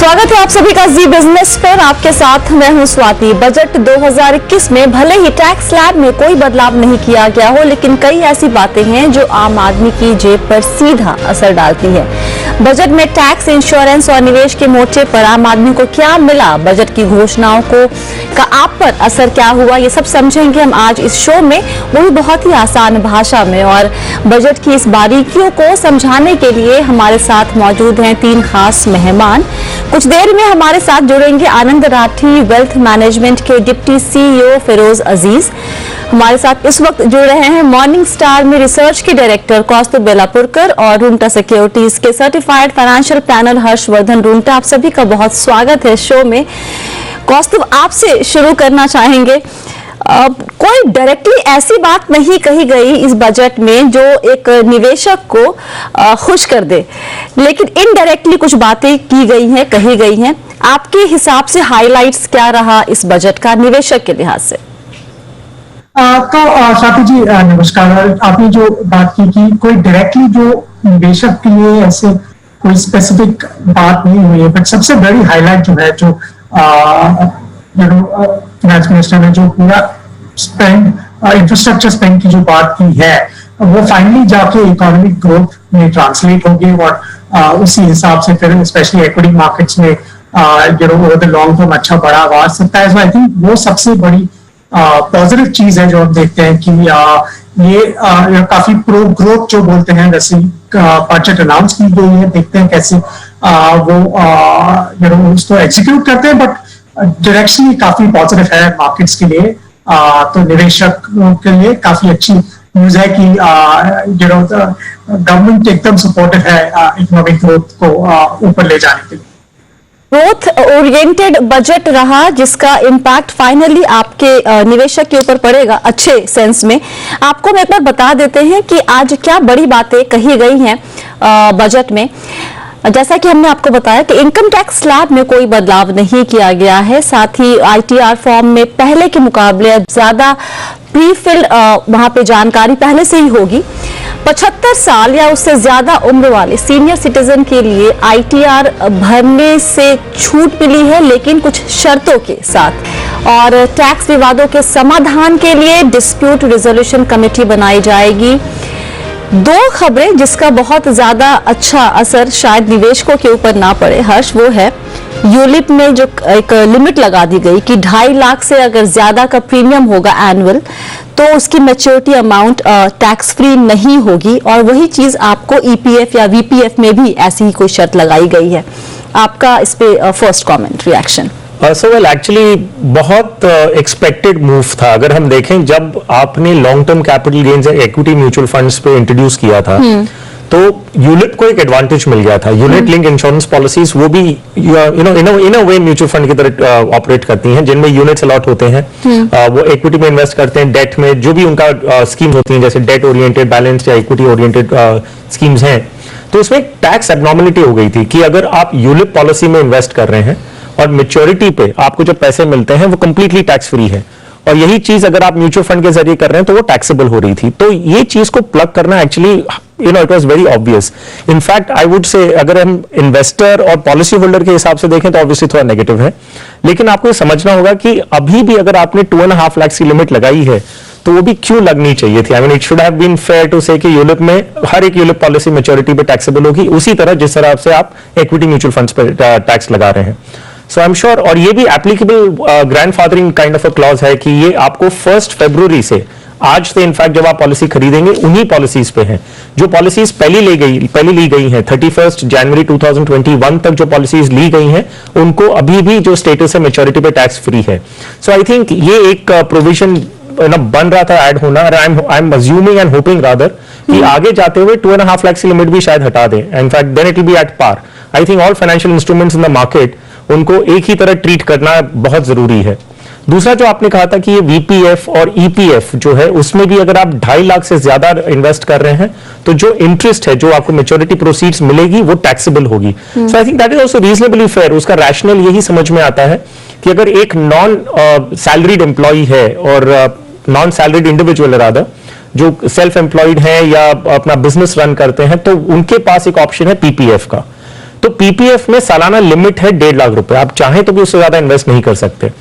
स्वागत है आप सभी का जी बिजनेस पर। आपके साथ मैं हूं स्वाति। बजट 2021 में भले ही टैक्स स्लैब में कोई बदलाव नहीं किया गया हो, लेकिन कई ऐसी बातें हैं जो आम आदमी की जेब पर सीधा असर डालती है। बजट में टैक्स, इंश्योरेंस और निवेश के मोर्चे पर आम आदमी को क्या मिला, बजट की घोषणाओं का आप पर असर क्या हुआ, ये सब समझेंगे हम आज इस शो में, वो भी बहुत ही आसान भाषा में। और बजट की इस बारीकियों को समझाने के लिए हमारे साथ मौजूद हैं तीन खास मेहमान। कुछ देर में हमारे साथ जुड़ेंगे आनंद राठी, वेल्थ मैनेजमेंट के डिप्टी सीईओ फिरोज अजीज। हमारे साथ इस वक्त जुड़ रहे हैं मॉर्निंग स्टार में रिसर्च के डायरेक्टर कौस्तुभ बेलापुरकर और रूंटा सिक्योरिटीज के सर्टिफाइड फाइनेंशियल प्लानर हर्षवर्धन रूंटा। आप सभी का बहुत स्वागत है शो में। कौस्तुभ, आपसे शुरू करना चाहेंगे। कोई डायरेक्टली ऐसी बात नहीं कही गई इस बजट में जो एक निवेशक को खुश कर दे, लेकिन इनडायरेक्टली कुछ बातें की गई हैं, कही गई हैं। आपके हिसाब से हाइलाइट्स क्या रहा इस बजट का निवेशक के लिहाज से? तो स्वाति जी नमस्कार। आपने जो बात की कि कोई डायरेक्टली जो निवेशक के लिए ऐसे कोई स्पेसिफिक बात नहीं हुई है, बट सबसे बड़ी हाईलाइट जो है, जो फाइनेंस मिनिस्टर ने जो पूरा स्पेंड, इंफ्रास्ट्रक्चर स्पेंड की जो बात की है, वो फाइनली जाके इकोनॉमिक ग्रोथ में ट्रांसलेट होगी और उसी हिसाब से फिर स्पेशली इक्विटी मार्केट्स में ओवर द लॉन्ग टर्म अच्छा बड़ा आ सकता है। आई थिंक वो सबसे बड़ी पॉजिटिव चीज है जो हम देखते हैं कि ये काफी प्रो ग्रोथ जो बोलते हैं, वैसे बजट अनाउंस की गई है। देखते हैं कैसे वो उसको एग्जीक्यूट करते हैं, बट डायरेक्शनली काफी पॉजिटिव है मार्केट्स के लिए। तो निवेशक के लिए काफी अच्छी न्यूज है कि गवर्नमेंट एकदम सपोर्टिव है इकोनॉमिक ग्रोथ को ऊपर ले जाने के लिए। ग्रोथ ओरिएंटेड बजट रहा जिसका इम्पैक्ट फाइनली आपके निवेशक के ऊपर पड़ेगा अच्छे सेंस में। आपको हम एक बार बता देते हैं कि आज क्या बड़ी बातें कही गई हैं बजट में। जैसा कि हमने आपको बताया कि इनकम टैक्स स्लैब में कोई बदलाव नहीं किया गया है, साथ ही आईटीआर फॉर्म में पहले के मुकाबले ज्यादा प्रीफिल्ड वहां पे जानकारी पहले से ही होगी। 75 साल या उससे ज्यादा उम्र वाले सीनियर सिटीजन के लिए आईटीआर भरने से छूट मिली है, लेकिन कुछ शर्तों के साथ। और टैक्स विवादों के समाधान के लिए डिस्प्यूट रिजोल्यूशन कमेटी बनाई जाएगी। दो खबरें जिसका बहुत ज्यादा अच्छा असर शायद निवेशकों के ऊपर ना पड़े हर्ष, वो है यूलिप में जो एक लिमिट लगा दी गई कि 2.5 लाख से अगर ज्यादा का प्रीमियम होगा एनुअल तो उसकी मैच्योरिटी अमाउंट टैक्स फ्री नहीं होगी। और वही चीज आपको ईपीएफ या वीपीएफ में भी ऐसी ही कोई शर्त लगाई गई है। आपका इस पे फर्स्ट कमेंट, रिएक्शन? एक्चुअली बहुत एक्सपेक्टेड मूव था। अगर हम देखें, जब आपने long term capital gains equity mutual funds पे इंट्रोड्यूस किया था तो यूनिट को एक एडवांटेज मिल गया था। यूनिट लिंक इंश्योरेंस पॉलिसीज वो भी इन अ वे म्यूचुअल फंड की तरह ऑपरेट करती हैं, जिनमें यूनिट्स अलॉट होते हैं। वो इक्विटी में इन्वेस्ट करते हैं, डेट में जो भी उनका स्कीम्स होती हैं, जैसे डेट ओरिएंटेड, बैलेंस या इक्विटी ओरिएंटेड स्कीम्स हैं। तो उसमें एक टैक्स एबनॉर्मलिटी हो गई थी कि अगर आप यूलिप पॉलिसी में इन्वेस्ट कर रहे हैं और मेच्योरिटी पे आपको जो पैसे मिलते हैं वो कंप्लीटली टैक्स फ्री है, और यही चीज अगर आप म्यूचुअल फंड के जरिए कर रहे हैं तो वो टैक्सेबल हो रही थी। तो ये चीज को प्लग करना actually it was very obvious. In fact I would say अगर हम इन्वेस्टर और पॉलिसी होल्डर के हिसाब से देखें तो ऑब्वियसली थोड़ा नेगेटिव है, लेकिन आपको समझना होगा कि अभी भी अगर आपने 2.5 लाख की लिमिट लगाई है तो वो भी क्यों लगनी चाहिए थी। I mean it should have been fair to say कि यूलिप में हर एक यूलिप पॉलिसी मैच्योरिटी पे टैक्सेबल होगी, उसी तरह जिस तरह से आप इक्विटी म्यूचुअल फंड्स पे टैक्स लगा रहे हैं। सो आई एम श्योर, और ये भी applicable grandfathering kind of a clause है कि ये आपको 1 फरवरी से, आज से इनफैक्ट जब आप पॉलिसी खरीदेंगे उन्हीं पॉलिसीज पे हैं। जो पॉलिसीज पहली ली गई हैं 31 जनवरी 2021 तक जो पॉलिसीज ली गई हैं उनको अभी भी जो स्टेटस है मैच्योरिटी पे टैक्स फ्री है। सो आई थिंक ये एक प्रोविजन बन रहा था ऐड होना, और I am assuming and hopping rather कि आगे जाते हुए 2.5 लाख की लिमिट भी शायद हटा दें। In fact then it will be at par. I think all financial instruments in the market उनको एक ही तरह ट्रीट करना बहुत जरूरी है। दूसरा जो आपने कहा था कि ये वीपीएफ और ईपीएफ जो है उसमें भी अगर आप 2.5 लाख से ज्यादा इन्वेस्ट कर रहे हैं तो जो इंटरेस्ट है, जो आपको मैच्योरिटी प्रोसीड्स मिलेगी वो टैक्सेबल होगी। So I think that is also reasonably fair. उसका रैशनल यही समझ में आता है कि अगर एक नॉन सैलरीड एम्प्लॉय है और नॉन सैलरीड इंडिविजुअल रादर जो सेल्फ एम्प्लॉयड है या अपना बिजनेस रन करते हैं, तो उनके पास एक ऑप्शन है पीपीएफ का। तो पीपीएफ में सालाना लिमिट है 1.5 लाख रुपए, आप चाहें तो भी उससे ज्यादा इन्वेस्ट नहीं कर सकते,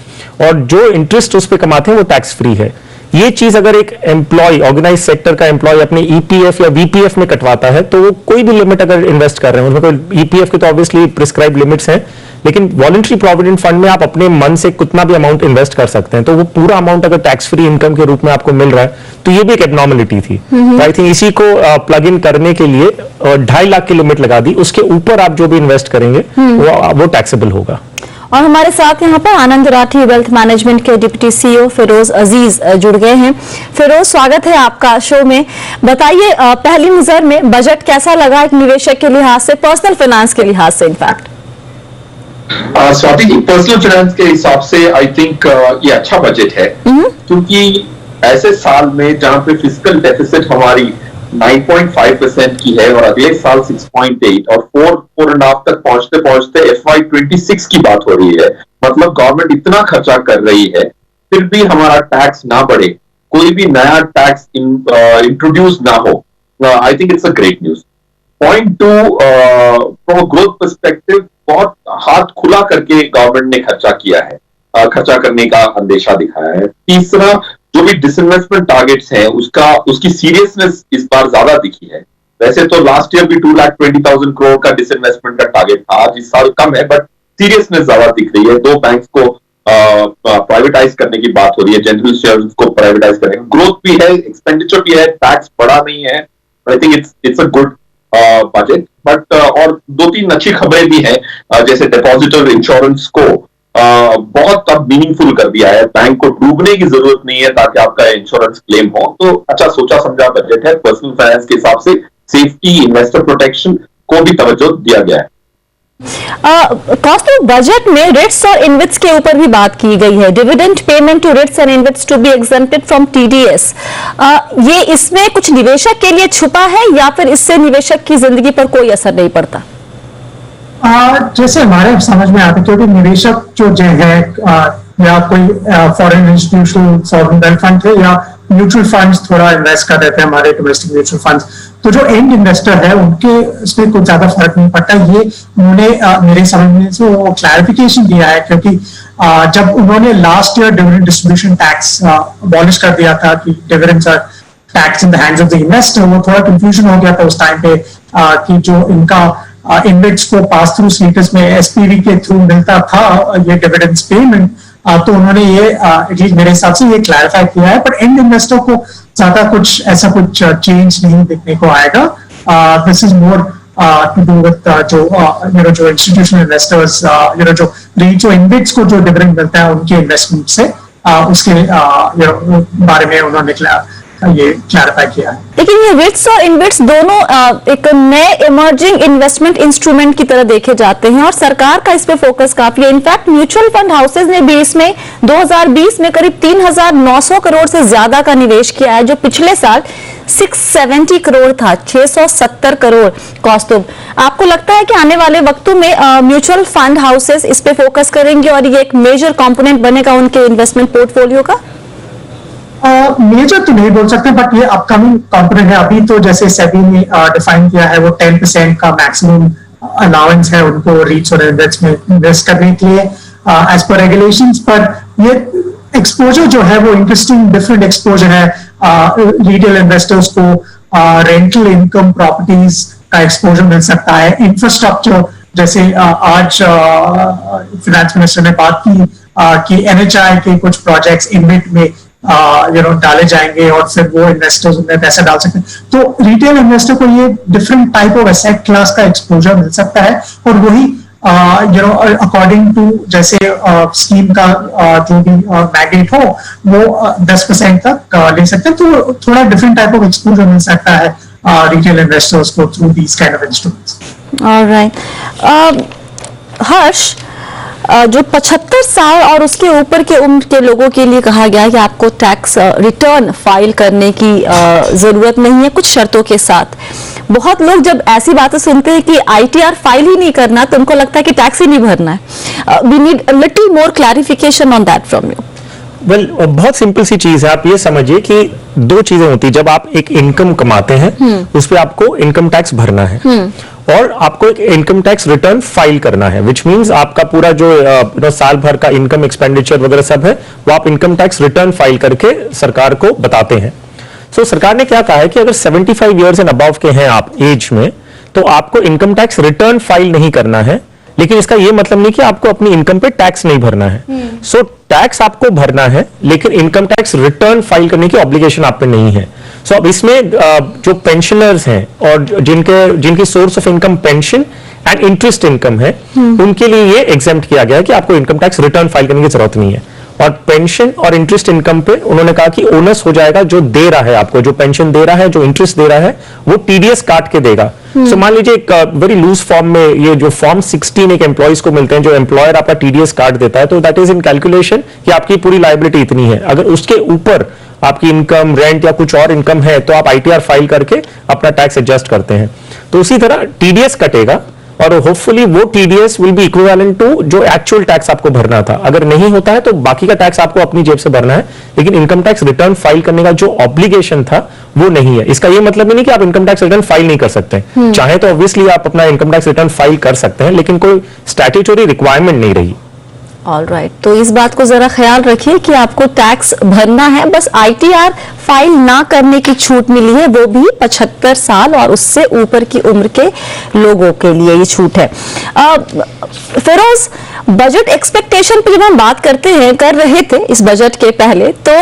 और जो इंटरेस्ट उस पर कमाते हैं वो टैक्स फ्री है। ये चीज अगर एक एम्प्लॉय, ऑर्गेनाइज सेक्टर का एम्प्लॉय अपने ईपीएफ या वीपीएफ में कटवाता है तो वो कोई भी लिमिट अगर इन्वेस्ट कर रहे हैं, उसमें ईपीएफ के तो ऑब्वियसली प्रिस्क्राइब लिमिट्स हैं, लेकिन वॉलंटरी प्रोविडेंट फंड में आप अपने मन से कितना भी अमाउंट इन्वेस्ट कर सकते हैं, तो वो पूरा अमाउंट अगर टैक्स फ्री इनकम के रूप में आपको मिल रहा है तो ये भी एक एबनॉर्मलिटी थी। तो आई थिंक इसी को प्लग इन करने के लिए 2.5 लाख की लिमिट लगा दी, उसके ऊपर आप जो भी इन्वेस्ट करेंगे वो टैक्सेबल होगा। और हमारे साथ यहाँ पर आनंद राठी वेल्थ मैनेजमेंट के डिप्टी सीईओ फिरोज अजीज जुड़ गए हैं। फिरोज, स्वागत है आपका शो में। बताइए, पहली नजर में बजट कैसा लगा एक निवेशक के लिहाज से, पर्सनल फाइनेंस के लिहाज से? In fact Swati ji, personal finance के हिसाब से आई थिंक ये अच्छा बजट है, क्योंकि ऐसे साल में जहां पे फिस्कल डेफिसिट हमारी 9.5% की है और अगले साल 6.8 और 4.5 तक पहुंचते पहुंचते FY26 की बात हो रही है, मतलब गवर्नमेंट इतना खर्चा कर रही है फिर भी हमारा टैक्स ना बढ़े, कोई भी नया टैक्स इंट्रोड्यूस ना हो, आई think it's a great news. Point 2, from a growth perspective बहुत हाथ खुला करके गवर्नमेंट ने खर्चा किया है, खर्चा करने का अंदेशा दिखाया है। तीसरा, जो भी डिसइन्वेस्टमेंट टारगेट्स हैं उसकी सीरियसनेस इस बार ज्यादा दिखी है। वैसे तो लास्ट ईयर भी 2,20,000 करोड़ का डिसइन्वेस्टमेंट का टारगेट था, आज इस साल कम है, बट सीरियसनेस ज्यादा दिख रही है। 2 बैंक्स को प्राइवेटाइज करने की बात हो रही है, जनरल शेयर्स को प्राइवेटाइज करने, ग्रोथ भी है, एक्सपेंडिचर भी है, टैक्स बढ़ा नहीं है। आई think it's a good budget. But और 2-3 अच्छी खबरें भी हैं, जैसे डिपॉजिटर इंश्योरेंस को बहुत अब मीनिंगफुल कर दिया है, बैंक को डूबने की जरूरत नहीं है ताकि आपका इंश्योरेंस क्लेम हो। तो अच्छा सोचा समझा बजट है। पर्सनल फाइनेंस के हिसाब से सेफ्टी, इन्वेस्टर प्रोटेक्शन को भी तवज्जो दिया गया है। कॉस्ट ऑफ बजट में रिट्स और इनविट्स के ऊपर भी बात की गई है। Dividend payment to REITs and InvITs to be exempted from TDS. ये इसमें कुछ निवेशक के लिए छुपा है या फिर इससे निवेशक की जिंदगी पर कोई असर नहीं पड़ता? जैसे हमारे समझ में आता है, क्योंकि निवेशक जो है या कोई foreign institutional sovereign wealth fund थे या म्यूचुअल फंड्स थोड़ा इन्वेस्ट कर देते हैं, हमारे डोमेस्टिक म्यूचुअल फंड्स, तो जो एंड इन्वेस्टर है उनके इसमें कुछ ज्यादा फर्क नहीं पड़ता। ये उन्होंने मेरे समझने से वो क्लैरिफिकेशन दिया है, क्योंकि जब उन्होंने last year dividend distribution tax abolish कर दिया था कि dividends are tax in the hands of the investor, वो थोड़ा कंफ्यूजन हो गया था उस टाइम पे कि जो इनका इनविट्स को पास थ्रू स्टेटस में एसपीवी के थ्रू मिलता था ये डिविडेंड्स पेमेंट, तो उन्होंने ये एटलीस्ट मेरे हिसाब से ये क्लैरिफाई किया है। पर एंड इन्वेस्टर को ज्यादा कुछ ऐसा कुछ चेंज नहीं देखने को आएगा। This is more to do with जो इंस्टीट्यूशनल इन्वेस्टर्स, जो रीच और इनविट्स को जो डिविडेंड मिलता है उनके इन्वेस्टमेंट से, उसके बारे में उन्होंने ये क्लैरिफाई किया है। लेकिन ये रिट्स और इनविट्स दोनों एक नए इमर्जिंग इन्वेस्टमेंट इंस्ट्रूमेंट की तरह देखे जाते हैं और सरकार का इस पे फोकस काफी है। इनफैक्ट म्यूचुअल फंड हाउसेज ने भी इसमें 2020 में करीब 3,900 करोड़ से ज्यादा का निवेश किया है, जो पिछले साल 670 करोड़ था, 670 करोड़ कॉस्ट ऑफ। आपको लगता है कि आने वाले वक्तों में म्यूचुअल फंड हाउसेज इस पे फोकस करेंगे और ये एक मेजर कंपोनेंट बनेगा उनके इन्वेस्टमेंट पोर्टफोलियो का? मेजर तो नहीं बोल सकते, बट ये अपकमिंग कंपोनेंट है। अभी तो जैसे सेबी ने डिफाइन किया है, वो 10% का मैक्सिमम अलाउंस है उनको रीच और इनविट्स में इन्वेस्ट करने के लिए एज पर रेगुलेशंस। पर ये एक्सपोजर जो है वो इंटरेस्टिंग डिफरेंट एक्सपोजर है। रिटेल इन्वेस्टर्स को रेंटल इनकम प्रॉपर्टीज का एक्सपोजर मिल सकता है। इंफ्रास्ट्रक्चर, जैसे आज फाइनेंस मिनिस्टर ने बात की कि NHI के कुछ प्रोजेक्ट्स इनविट में डाले जाएंगे और फिर वो इन्वेस्टर्स उनमें पैसा डाल सकते हैं। तो रिटेल इन्वेस्टर को ये different type of asset class का एक्सपोजर मिल सकता है और वही अकॉर्डिंग टू जैसे स्कीम का जो भी मैंडेट हो वो 10% तक ले सकते हैं। तो थोड़ा डिफरेंट टाइप ऑफ एक्सपोजर मिल सकता है रिटेल इन्वेस्टर्स को through these kind of instruments. Alright, Harsh, जो 75 साल और उसके ऊपर के उम्र के लोगों के लिए कहा गया है कि आपको टैक्स रिटर्न फाइल करने की जरूरत नहीं है, कुछ शर्तों के साथ। बहुत लोग जब ऐसी बातें सुनते हैं कि ITR फाइल ही नहीं करना, तो उनको लगता है कि टैक्स ही नहीं भरना है। We need a little more clarification on that from you. Well, बहुत सिंपल सी चीज है। आप ये समझिए कि 2 चीजें होती है। जब आप एक इनकम कमाते हैं उस पर आपको इनकम टैक्स भरना है, और आपको एक इनकम टैक्स रिटर्न फाइल करना है, विच मींस आपका पूरा जो साल भर का इनकम एक्सपेंडिचर वगैरह सब है वो आप इनकम टैक्स रिटर्न फाइल करके सरकार को बताते हैं। सो सरकार ने क्या कहा है कि अगर 75 ईयर्स एंड अबव के हैं आप एज में, तो आपको इनकम टैक्स रिटर्न फाइल नहीं करना है, लेकिन इसका यह मतलब नहीं कि आपको अपनी इनकम पे टैक्स नहीं भरना है। सो टैक्स आपको भरना है, लेकिन इनकम टैक्स रिटर्न फाइल करने की ऑब्लिगेशन आप पे नहीं है। सो अब इसमें जो पेंशनर्स हैं और जिनकी source of income pension and interest income है, उनके लिए ये एग्जेम्प्ट किया गया है कि आपको इनकम टैक्स रिटर्न फाइल करने की जरूरत नहीं है। और पेंशन और इंटरेस्ट इनकम पे उन्होंने कहा कि ओनस हो जाएगा, जो दे रहा है आपको, जो पेंशन दे रहा है, जो इंटरेस्ट दे रहा है, वो टीडीएस काट के देगा। सो मान लीजिए एक वेरी लूज फॉर्म में ये जो फॉर्म 16 एक एम्प्लॉइज को मिलते हैं, जो एम्प्लॉयर आपका टीडीएस काट देता है, तो दैट इज इन कैलकुलेशन कि आपकी पूरी लायबिलिटी इतनी है। अगर उसके ऊपर आपकी इनकम, रेंट या कुछ और इनकम है, तो आप आईटीआर फाइल करके अपना टैक्स एडजस्ट करते हैं। तो उसी तरह टीडीएस कटेगा और होपफुली वो TDS will be equivalent to जो एक्चुअल टैक्स आपको भरना था। अगर नहीं होता है तो बाकी का टैक्स आपको अपनी जेब से भरना है, लेकिन इनकम टैक्स रिटर्न फाइल करने का जो ऑब्लिगेशन था वो नहीं है। इसका ये मतलब नहीं कि आप इनकम टैक्स रिटर्न फाइल नहीं कर सकते। चाहे तो ऑब्वियसली आप अपना इनकम टैक्स रिटर्न फाइल कर सकते हैं, लेकिन कोई स्टैट्यूटरी रिक्वायरमेंट नहीं रही। ऑलराइट, तो इस बात को जरा ख्याल रखिए कि आपको टैक्स भरना है, बस आईटीआर फाइल ना करने की छूट मिली है, वो भी 75 साल और उससे ऊपर की उम्र के लोगों के लिए ये छूट है। फिरोज, बजट एक्सपेक्टेशन पे जब हम बात कर रहे थे इस बजट के पहले, तो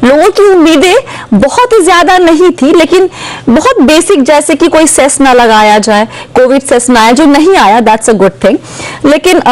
लोगों की उम्मीदें बहुत ही ज्यादा नहीं थी, लेकिन बहुत बेसिक, जैसे कि कोई सेस ना लगाया जाए, कोविड सेस ना आया, जो नहीं आया दैट्स अ गुड थिंग, लेकिन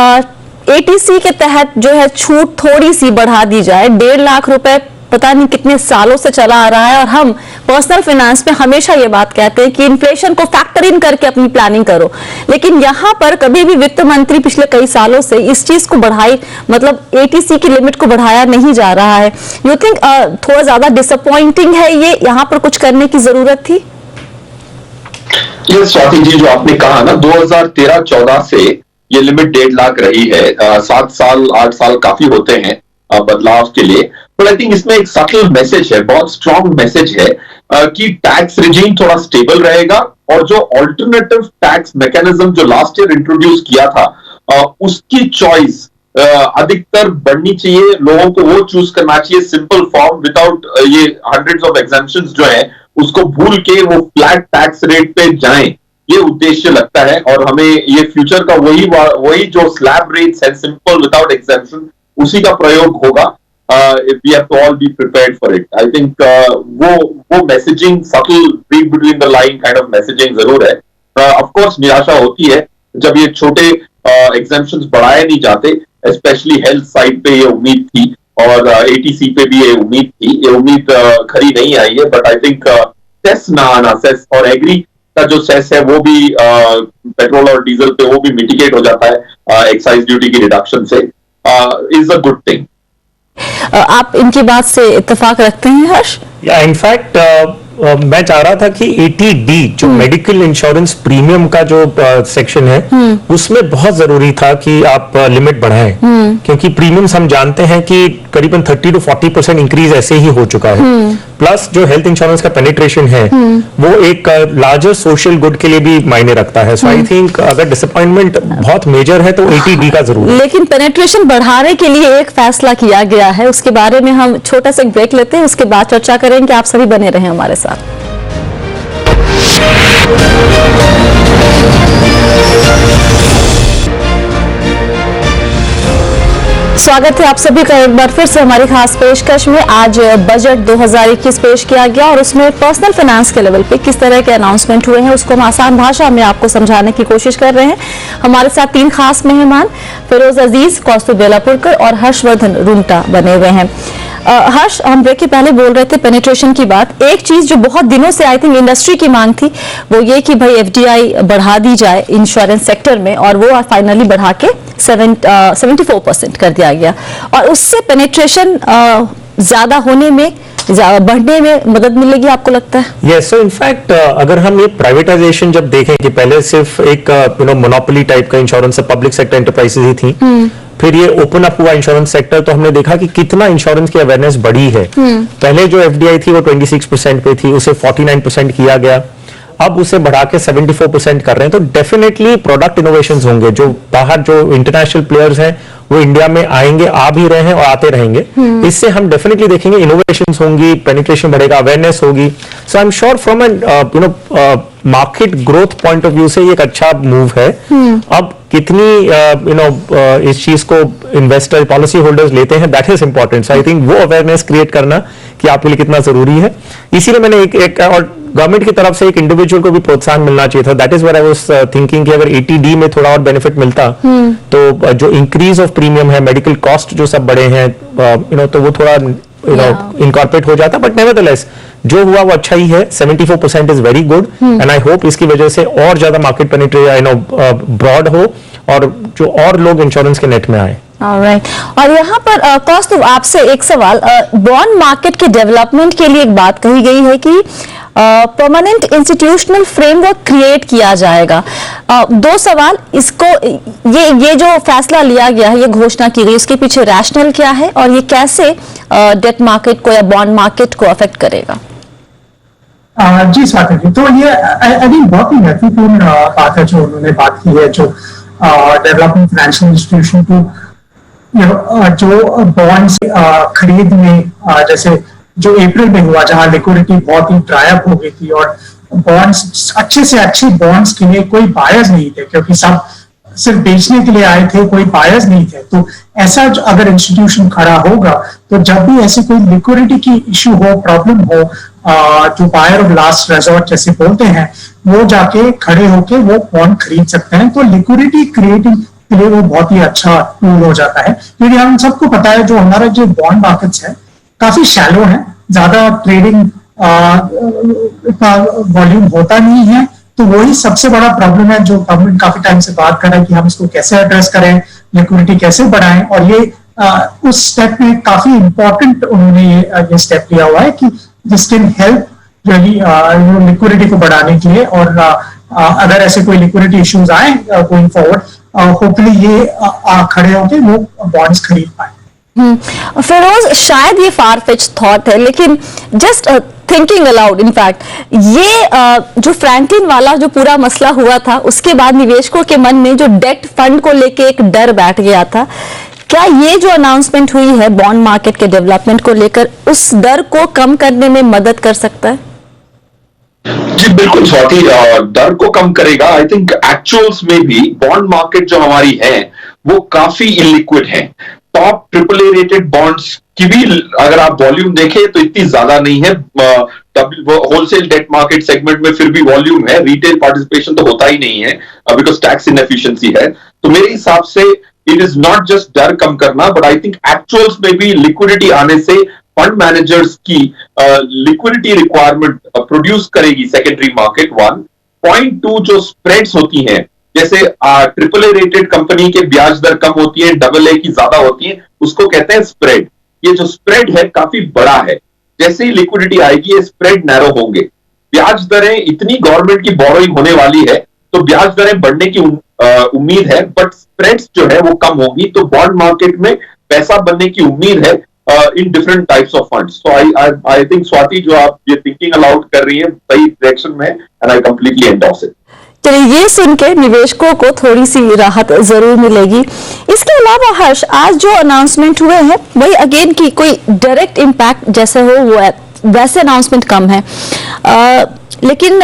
एटीसी के तहत जो है छूट थोड़ी सी बढ़ा दी जाए। 1.5 लाख रुपए पता नहीं कितने सालों से चला आ रहा है, और हम पर्सनल फाइनेंस में हमेशा ये बात कहते हैं कि इन्फ्लेशन को फैक्टर इन करके अपनी प्लानिंग करो, लेकिन यहां पर कभी भी वित्त मंत्री पिछले कई सालों से इस चीज को बढ़ाई, मतलब एटीसी की लिमिट को बढ़ाया नहीं जा रहा है। यू थिंक थोड़ा ज्यादा डिसअपॉइंटिंग है ये, यहां पर कुछ करने की जरूरत थी? ये स्वाति जी, जो आपने कहा ना, 2013-14 से ये लिमिट 1.5 लाख रही है। 7 साल 8 साल काफी होते हैं बदलाव के लिए, पर आई थिंक इसमें एक सटल मैसेज है, बहुत स्ट्रॉन्ग मैसेज है कि टैक्स रिजीम थोड़ा स्टेबल रहेगा, और जो ऑल्टरनेटिव टैक्स मैकेनिज्म जो लास्ट ईयर इंट्रोड्यूस किया था, उसकी चॉइस अधिकतर बढ़नी चाहिए। लोगों को वो चूज करना चाहिए सिंपल फॉर्म, विदाउट ये हंड्रेड्स ऑफ एग्जाम्पशंस जो है उसको भूल के वो फ्लैट टैक्स रेट पे जाएं, ये उद्देश्य लगता है। और हमें ये फ्यूचर का वही जो स्लैब रेट्स है, सिंपल विदाउट एग्जेम्पशन, उसी का प्रयोग होगा। We have to all be prepared for it. I think वो messaging, subtle read between the line kind of messaging जरूर है। ऑफ कोर्स निराशा होती है जब ये छोटे एग्जेम्पशंस बढ़ाए नहीं जाते, स्पेशली हेल्थ साइड पे ये उम्मीद थी, और एटीसी पे भी ये उम्मीद थी। ये उम्मीद खरी नहीं आई है, बट आई थिंक सेस ना आना, सेस और एग्री का जो सेस है वो भी पेट्रोल और डीजल पे वो भी मिटिगेट हो जाता है एक्साइज ड्यूटी की रिडक्शन से, इज अ गुड थिंग। आप इनकी बात से इत्तेफाक रखते हैं हर्ष? या इनफैक्ट मैं चाह रहा था कि 80D जो मेडिकल इंश्योरेंस प्रीमियम का जो सेक्शन है, उसमें बहुत जरूरी था कि आप लिमिट बढ़ाएं, क्योंकि प्रीमियम्स हम जानते हैं कि करीबन 30 to 40% इंक्रीज ऐसे ही हो चुका है। प्लस जो हेल्थ इंश्योरेंस का पेनिट्रेशन है वो एक लार्जर सोशल गुड के लिए भी मायने रखता है। सो आई थिंक अगर डिसअपॉइंटमेंट बहुत मेजर है तो 80D का जरूर है। लेकिन पेनिट्रेशन बढ़ाने के लिए एक फैसला किया गया है, उसके बारे में हम छोटा सा ब्रेक लेते हैं, उसके बाद चर्चा करेंगे। आप सभी बने रहें हमारे साथ। स्वागत है आप सभी का एक बार फिर से हमारी खास पेशकश में। आज बजट 2021 पेश किया गया और उसमें पर्सनल फाइनेंस के लेवल पे किस तरह के अनाउंसमेंट हुए हैं उसको हम आसान भाषा में आपको समझाने की कोशिश कर रहे हैं। हमारे साथ 3 खास मेहमान फिरोज अजीज, कौस्तुभ बेलापुरकर और हर्षवर्धन रुंगटा बने हुए हैं। हर्ष, हम ब्रेक के पहले बोल रहे थे पेनिट्रेशन की बात। एक चीज जो बहुत दिनों से आई थिंक इंडस्ट्री की मांग थी वो ये कि भाई एफडीआई बढ़ा दी जाए इंश्योरेंस सेक्टर में, और वो फाइनली बढ़ा के 74% कर दिया गया, और उससे पेनिट्रेशन ज्यादा होने में, बढ़ने में मदद मिलेगी, आपको लगता है? यस, सो इनफैक्ट अगर हम ये प्राइवेटाइजेशन जब देखें कि पहले सिर्फ एक मोनोपोली टाइप का इंश्योरेंस पब्लिक सेक्टर एंटरप्राइजेज ही थी, फिर ये ओपन अप हुआ इंश्योरेंस सेक्टर, तो हमने देखा कि कितना इंश्योरेंस की अवेयरनेस बढ़ी है। पहले जो एफडीआई थी वो 26% पे थी, उसे 49% किया गया। अब उसे बढ़ा के 74% कर रहे हैं। तो डेफिनेटली प्रोडक्ट इनोवेशंस होंगे, जो बाहर जो इंटरनेशनल प्लेयर्स हैं वो इंडिया में आएंगे, आ भी रहे हैं और आते रहेंगे। इससे हम डेफिनेटली देखेंगे इनोवेशंस होंगी, पेनिट्रेशन बढ़ेगा, अवेयरनेस होगी। So I am sure from an market growth point of view से ये एक अच्छा मूव है। अब कितनी इस चीज को इन्वेस्टर पॉलिसी होल्डर्स लेते हैं, that is important. So I think वो अवेयरनेस क्रिएट करना कि आपके लिए कितना जरूरी है, इसीलिए मैंने एक और गवर्नमेंट की तरफ से एक इंडिविजुअल को भी प्रोत्साहन मिलना चाहिए था। That is where I was thinking कि अगर 80D में थोड़ा और बेनिफिट मिलता तो जो इंक्रीज ऑफ प्रीमियम है, मेडिकल कॉस्ट जो सब बढ़े हैं, तो वो थोड़ा इनकॉर्पोरेट हो जाता। बट नेवरदलेस जो हुआ वो अच्छा ही है। 74% is very good and I hope इसकी वजह से और ज्यादा मार्केट पेनिट्रेशन ब्रॉड हो और जो और लोग इंश्योरेंस के नेट में आए। Alright. और यहाँ पर कौस्तुभ, आपसे एक सवाल, बॉन्ड मार्केट के डेवलपमेंट के लिए एक बात कही गई है कि परमानेंट इंस्टीट्यूशनल फ्रेमवर्क क्रिएट किया जाएगा। दो सवाल, इसको ये जो फैसला लिया गया है, ये घोषणा की गई, उसके पीछे रैशनल क्या है और ये कैसे डेट मार्केट को या बॉन्ड मार्केट को अफेक्ट करेगा? जी स्वाति जी, तो ये आई थिंक बहुत ही महत्वपूर्ण बात है जो उन्होंने बात की है, जो डेवलपमेंट फाइनेंशियल इंस्टीट्यूशन को जो बॉन्ड्स खरीद में जैसे जो अप्रैल में हुआ, जहां लिक्विडिटी बहुत ही ड्राई अप हो गई थी और बॉन्ड्स अच्छे से अच्छे बॉन्ड्स के लिए कोई बायर्स नहीं थे, क्योंकि सब सिर्फ बेचने के लिए आए थे, कोई बायर्स नहीं थे। तो ऐसा अगर इंस्टीट्यूशन खड़ा होगा तो जब भी ऐसी कोई लिक्विडिटी की इश्यू हो, प्रॉब्लम हो, जो बायर ऑफ लास्ट रेजॉर्ट जैसे बोलते हैं, वो जाके खड़े होके वो बॉन्ड खरीद सकते हैं। तो लिक्विडिटी क्रिएटिंग के लिए वो बहुत ही अच्छा टूल हो जाता है, क्योंकि हम सबको पता है जो हमारा जो बॉन्ड मार्केट्स है काफी शैलो है, ज्यादा ट्रेडिंग का वॉल्यूम होता नहीं है। तो वही सबसे बड़ा प्रॉब्लम है जो गवर्नमेंट काफी टाइम से बात कर रहा है कि हम इसको कैसे एड्रेस करें, लिक्विडिटी कैसे बढ़ाएं। और ये उस स्टेप में काफी इंपॉर्टेंट उन्होंने ये स्टेप लिया हुआ है कि this can help really liquidity को बढ़ाने के लिए। और अगर ऐसे कोई लिक्विडिटी इश्यूज आए गोइंग फॉरवर्ड, होपफुली ये खड़े होकर वो बॉन्ड्स खरीद पाए। फिरोज, शायद ये फार फिच थॉट है, लेकिन जस्ट थिंकिंग अलाउड, इनफैक्ट ये जो फ्रैंकलिन वाला जो पूरा मसला हुआ था, उसके बाद निवेशकों के मन में जो डेट फंड को लेके एक डर बैठ गया था, क्या ये जो अनाउंसमेंट हुई है बॉन्ड मार्केट के डेवलपमेंट को लेकर उस डर को कम करने में मदद कर सकता है? जी बिल्कुल स्वाति, डर को कम करेगा। आई थिंक एक्चुअल्स में भी बॉन्ड मार्केट जो हमारी है वो काफी इलिक्विड है। टॉप AAA रेटेड बॉन्ड्स की भी अगर आप वॉल्यूम देखें तो इतनी ज्यादा नहीं है। होलसेल डेट मार्केट सेगमेंट में फिर भी वॉल्यूम है, रिटेल पार्टिसिपेशन तो होता ही नहीं है बिकॉज टैक्स इनएफिशिएंसी है। तो मेरे हिसाब से इट इज नॉट जस्ट डर कम करना, बट आई थिंक एक्चुअल्स में भी लिक्विडिटी आने से फंड मैनेजर्स की लिक्विडिटी रिक्वायरमेंट प्रोड्यूस करेगी सेकेंडरी मार्केट। 1 पॉइंट 2 जो स्प्रेड्स होती हैं, जैसे AAA रेटेड कंपनी के ब्याज दर कम होती है, AA की ज्यादा होती है, उसको कहते हैं स्प्रेड। ये जो स्प्रेड है काफी बड़ा है। जैसे ही लिक्विडिटी आएगी ये स्प्रेड नैरो होंगे। ब्याज दरें इतनी गवर्नमेंट की बोरोइंग होने वाली है तो ब्याज दरें बढ़ने की उम्मीद है, बट स्प्रेड्स जो है वो कम होंगी। तो बॉन्ड मार्केट में पैसा बनने की उम्मीद है in different types of funds. So I think Swati, जो आप ये थिंकिंग अलाउड कर रही है सही डायरेक्शन में, and I completely endorse it. चलिए, ये सुन के निवेशकों को थोड़ी सी राहत जरूर मिलेगी। इसके अलावा हर्ष, आज जो अनाउंसमेंट हुए हैं वही अगेन की कोई डायरेक्ट इम्पैक्ट जैसे हो वो वैसे अनाउंसमेंट कम है, लेकिन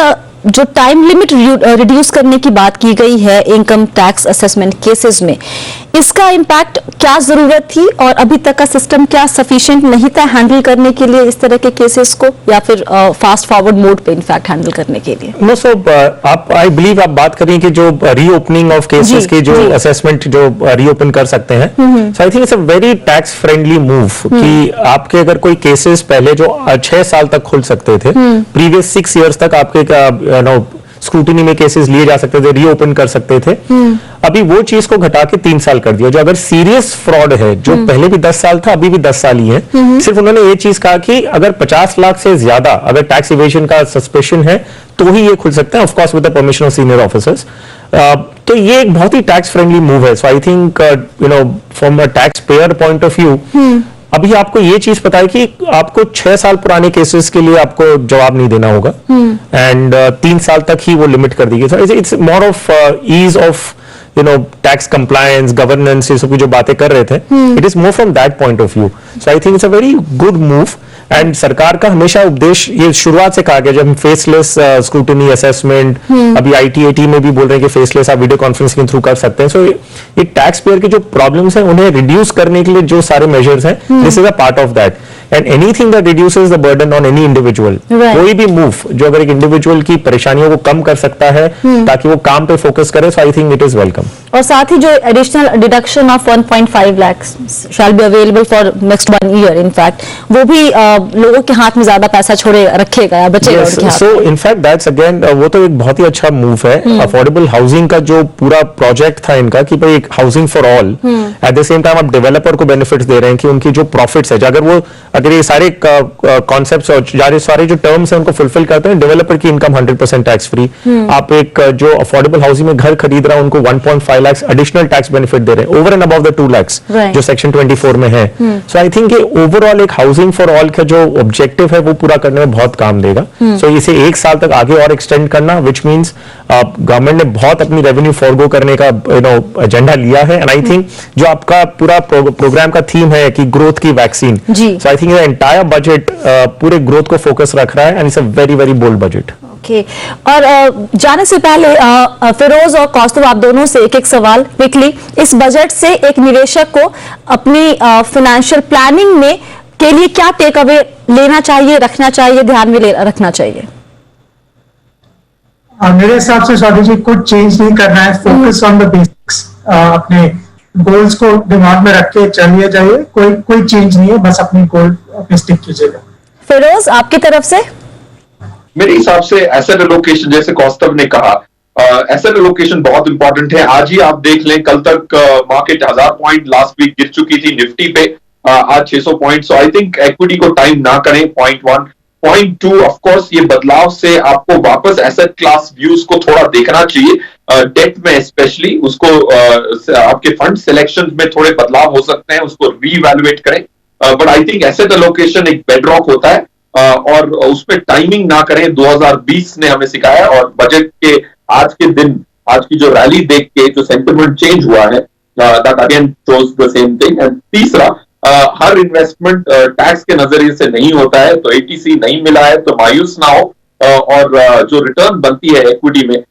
जो टाइम लिमिट रिड्यूस करने की बात की गई है इनकम टैक्स असेसमेंट केसेस में, इसका इम्पैक्ट क्या जरूरत थी और अभी तक का सिस्टम क्या सफिशिएंट नहीं था हैंडल करने के लिए इस तरह के केसेस को, या फिर फास्ट फॉरवर्ड मोड पे इनफैक्ट हैंडल करने के लिए? नो, सो आप आई बिलीव आप बात करें कि जो रीओपनिंग ऑफ केसेस के जो असेसमेंट जो रीओपन कर सकते हैं, so I think it's a very tax friendly move कि आपके अगर कोई केसेस पहले जो 6 साल तक खुल सकते थे, प्रीवियस 6 इयर्स तक आपके स्क्रूटिनी में केसेस लिए जा सकते थे, रीओपन कर सकते थे, अभी वो चीज को घटा के 3 साल कर दिया। जो अगर सीरियस फ्रॉड है, जो पहले भी 10 साल था अभी भी 10 साल ही है, सिर्फ उन्होंने ये चीज कहा कि अगर 50 लाख से ज्यादा अगर टैक्स इवेजन का सस्पेशन है तो ही ये खुल सकता है, of course with the permission of senior officers. तो ये एक बहुत ही टैक्स फ्रेंडली मूव है। So I think from a tax payer point of view अभी आपको ये चीज पता है कि आपको 6 साल पुराने केसेस के लिए आपको जवाब नहीं देना होगा एंड 3 साल तक ही वो लिमिट कर दी गई। It's more of ease of tax compliance, governance, ये सब की जो बातें कर रहे थे, it is more from that point of view. So I think it's a very good move and सरकार का हमेशा उद्देश्य ये शुरुआत से कहा गया, जब हम फेसलेस स्क्रूटनी असेसमेंट, अभी ITAT में भी बोल रहे हैं कि फेसलेस आप वीडियो कॉन्फ्रेंसिंग के थ्रू कर सकते हैं। सो ये टैक्स पेयर के जो प्रॉब्लम्स हैं उन्हें रिड्यूस करने के लिए जो सारे मेजर्स हैं, this is a part of that. And anything that reduces the burden on any individual, कोई भी मूव जो अगर एक इंडिविजुअल की परेशानियों को कम कर सकता है ताकि वो काम पे फोकस करे, so I think it is welcome. और साथ ही जो additional deduction of 1.5 lakh shall be available for next 1 year, in fact वो भी लोगों के हाथ में ज्यादा पैसा छोड़े रखेगा या बचेगा उनके हाथ। सो इनफैक्ट दैट्स अगेन वो तो एक बहुत ही अच्छा मूव है। अफोर्डेबल हाउसिंग का जो पूरा प्रोजेक्ट था इनका कि भाई एक housing for all, at the same time आप डेवलपर को बेनिफिट्स दे रहे हैं कि उनकी जो प्रॉफिट्स है, अगर ये सारे कॉन्सेप्ट्स और सारे जो टर्म्स हैं उनको फुलफिल करते हैं, डेवलपर की इनकम 100% टैक्स फ्री। आप एक जो अफोर्डेबल हाउसिंग में घर खरीद रहा है उनको 1.5 लाख एडिशनल टैक्स बेनिफिट दे रहे हैं over and above the 2 lakh जो सेक्शन 24 में है। सो आई थिंक ये ओवरऑल एक हाउसिंग फॉर ऑल का जो ऑब्जेक्टिव है वो पूरा करने में बहुत काम देगा। सो इसे 1 साल तक आगे और एक्सटेंड करना, विच मीन्स गवर्नमेंट ने बहुत अपनी रेवेन्यू फॉरगो करने का एजेंडा लिया है। एंड आई थिंक जो आपका पूरा प्रोग्राम का थीम है कि ग्रोथ की vaccine, so I think entire budget पूरे ग्रोथ को फोकस रख रहा है and it's a very very bold budget. Okay, और जाने से पहले फिरोज और कौस्तुभ, आप दोनों से एक सवाल क्विकली। इस बजट से एक निवेशक को अपनी फाइनेंशियल प्लानिंग में के लिए क्या टेक अवे लेना चाहिए, रखना चाहिए, ध्यान में रखना चाहिए? मेरे हिसाब से स्वाति जी कुछ चेंज नहीं करना है, फोकस ऑन द बेसिक्स, अपने गोल्स को दिमाग में रख के चलिए जाइए, कोई चेंज नहीं है, बस अपनी गोल पे स्टिक कीजिएगा। फिरोज, आपकी तरफ से? मेरे हिसाब से एसेट एलोकेशन, जैसे कौस्तुभ ने कहा, एसेट एलोकेशन बहुत इंपॉर्टेंट है। आज ही आप देख लें, कल तक मार्केट 1000 पॉइंट लास्ट वीक गिर चुकी थी निफ्टी पे, आज 600 point. So I think equity को टाइम ना करें, पॉइंट 1। पॉइंट 2, ऑफ कोर्स ये बदलाव से आपको वापस एसेट क्लास व्यूज को थोड़ा देखना चाहिए, डेट में स्पेशली उसको आपके फंड सिलेक्शन में थोड़े बदलाव हो सकते हैं, उसको रीवैल्यूएट करें। But I think asset allocation एक बेडरॉक होता है और उसमें टाइमिंग ना करें, 2020 ने हमें सिखाया। और बजट के आज के दिन, आज की जो रैली देख के जो सेंटिमेंट चेंज हुआ है, that again shows the same thing. And तीसरा, हर इन्वेस्टमेंट टैक्स के नजरिए से नहीं होता है, तो ATC नहीं मिला है तो मायूस ना हो, और जो रिटर्न बनती है इक्विटी में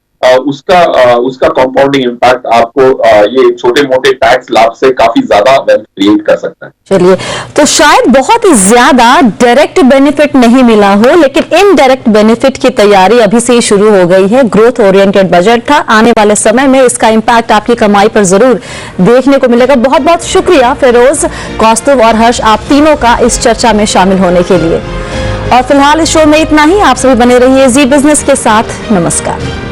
उसका कंपाउंडिंग इम्पैक्ट आपको ये छोटे मोटे टैक्स लाभ से काफी ज्यादा वेल्थ क्रिएट कर सकता है। चलिए, तो शायद बहुत ही ज्यादा डायरेक्ट बेनिफिट नहीं मिला हो, लेकिन इनडायरेक्ट बेनिफिट की तैयारी अभी से ही शुरू हो गई है। ग्रोथ ओरिएंटेड बजट था, आने वाले समय में इसका इंपैक्ट आपकी कमाई पर जरूर देखने को मिलेगा। बहुत बहुत शुक्रिया फिरोज, कौस्तुभ और हर्ष, आप तीनों का इस चर्चा में शामिल होने के लिए। और फिलहाल इस शो में इतना ही। आप सभी बने रहिए जी बिजनेस के साथ। नमस्कार।